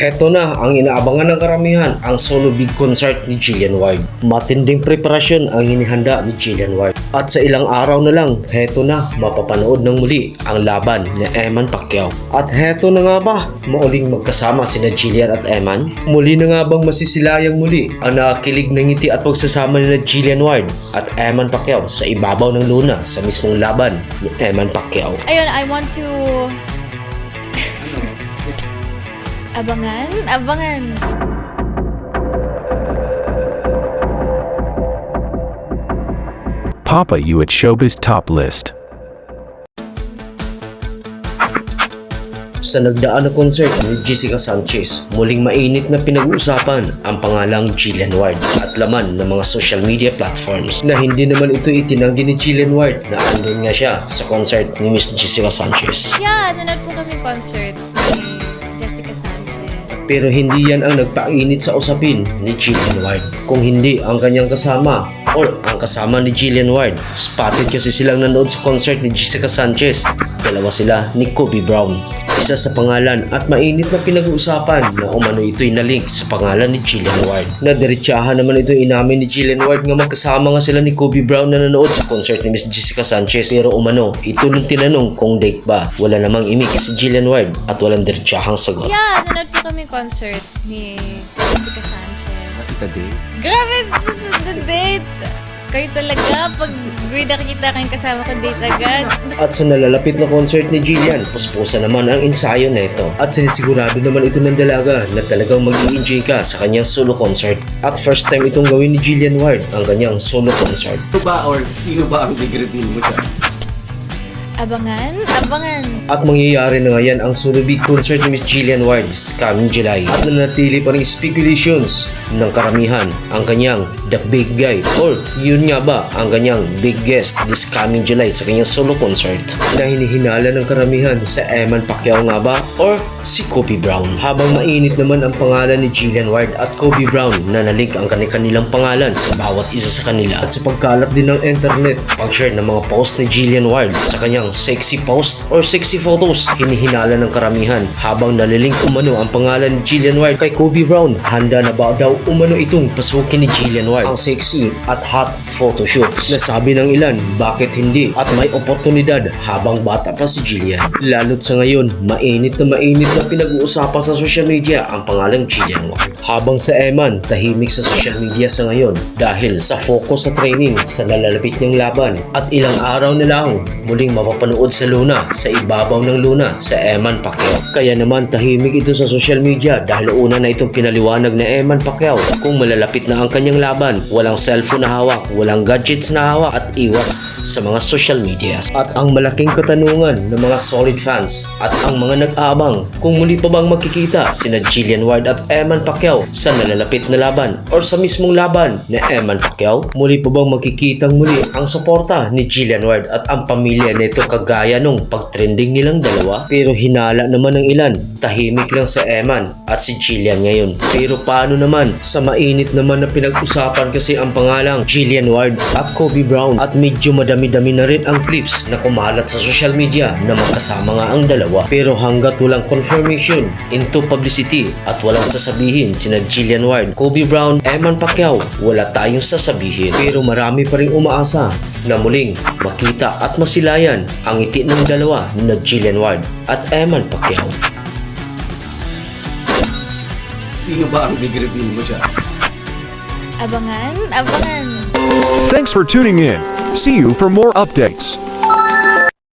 Heto na ang inaabangan ng karamihan, ang solo big concert ni Jillian Ward. Matinding preparasyon ang hinihanda ni Jillian Ward. At sa ilang araw na lang, heto na, mapapanood ng muli ang laban ni Eman Pacquiao. At heto na nga ba, mauling magkasama sina Jillian at Eman? Muli na nga bang masisilayang muli ang nakakilig na ngiti at pagsasama nila Jillian Ward at Eman Pacquiao sa ibabaw ng luna sa mismong laban ni Eman Pacquiao? Ayun, I want to... Abangan. Papa you at Showbiz Top List. Sa nagdaan na concert ni Jessica Sanchez, muling mainit na pinag-uusapan ang pangalang Jillian Ward at laman ng mga social media platforms na hindi naman ito itinanggi ni Jillian Ward na andun nga siya sa concert ni Miss Jessica Sanchez. Yeah, nanood po kami concert ni Jessica Sanchez. Pero hindi yan ang nagpainit sa usapin ni Jillian Ward. Kung hindi ang kanyang kasama or ang kasama ni Jillian Ward. Spotted kasi silang nanood sa concert ni Jessica Sanchez. Dalawa sila ni Kobe Brown. Isa sa pangalan at mainit na pinag-uusapan na umano ito'y nalink sa pangalan ni Jillian Ward. Nadiretsahan naman ito inamin ni Jillian Ward nga magkasama nga sila ni Kobe Brown na nanood sa concert ni Miss Jessica Sanchez. Pero umano, ito nung tinanong kung date ba. Wala namang imik si Jillian Ward at walang diretsahang sagot. Yeah, nanood po kami concert ni Jessica Sanchez. Masika day. Grabe, the date! Kayo talaga, pag nakikita kayong kasama ko, date agad. At sa nalalapit na concert ni Jillian, puspusa naman ang ensayo na ito. At sinisigurado naman ito ng dalaga na talagang mag-i-enjoy ka sa kanyang solo concert. At first time itong gawin ni Jillian Ward ang kanyang solo concert. Sino ba ang big reveal mo dyan? Abangan. At mangyayari na ngayon ang solo big concert ni Miss Jillian Ward this coming July. At nanatili pa rin speculations ng karamihan ang kanyang The Big Guy or yun nga ba ang kanyang big guest this coming July sa kanyang solo concert na hinihinala ng karamihan sa Eman Pacquiao nga ba or si Kobe Brown. Habang mainit naman ang pangalan ni Jillian Ward at Kobe Brown na nalink ang kanilang pangalan sa bawat isa sa kanila. At sa pagkalat din ng internet, pag-share ng mga post ni Jillian Ward sa kanyang sexy post or sexy photos, hinihinala ng karamihan habang nalilink umano ang pangalan ni Jillian Ward kay Kobe Brown. Handa na ba daw umano itong pasukin ni Jillian Ward ang sexy at hot photoshoots? Nasabi ng ilan, bakit hindi? At may oportunidad habang bata pa si Jillian. Lalo't sa ngayon, mainit na pinag-uusapan sa social media ang pangalang Jillian Ward. Habang sa Eman, tahimik sa social media sa ngayon dahil sa focus sa training sa nalalapit niyang laban at ilang araw na lang muling mapapanood sa luna, sa ibabaw ng luna sa Eman Pacquiao. Kaya naman tahimik ito sa social media dahil una na itong pinaliwanag na Eman Pacquiao kung malalapit na ang kanyang laban, walang cellphone na hawak, walang gadgets na hawak at iwas sa mga social media. At ang malaking katanungan ng mga solid fans at ang mga nag-aabang kung muli pa bang magkikita sina Jillian Ward at Eman Pacquiao sa nalalapit na laban or sa mismong laban ni Eman Pacquiao. Muli pa bang magkikitang muli ang suporta ni Jillian Ward at ang pamilya nito kagaya nung pag-trending nilang dalawa? Pero hinala naman ng ilan, tahimik lang sa Eman at si Jillian ngayon. Pero paano naman sa mainit naman na pinag-usapan kasi ang pangalang Jillian Ward at Kobe Brown at medyo madami-dami na rin ang clips na kumalat sa social media na magkasama nga ang dalawa. Pero hanggat walang confirmation into publicity at walang sasabihin sina Jillian Ward, Kobe Brown, Eman Pacquiao, wala tayong sasabihin. Pero marami pa rin umaasa na muling makita at masilayan ang ngiti ng dalawa na Jillian Ward at Eman Pacquiao. Sino ba ang big reveal mo dyan? Abangan. Thanks for tuning in. See you for more updates.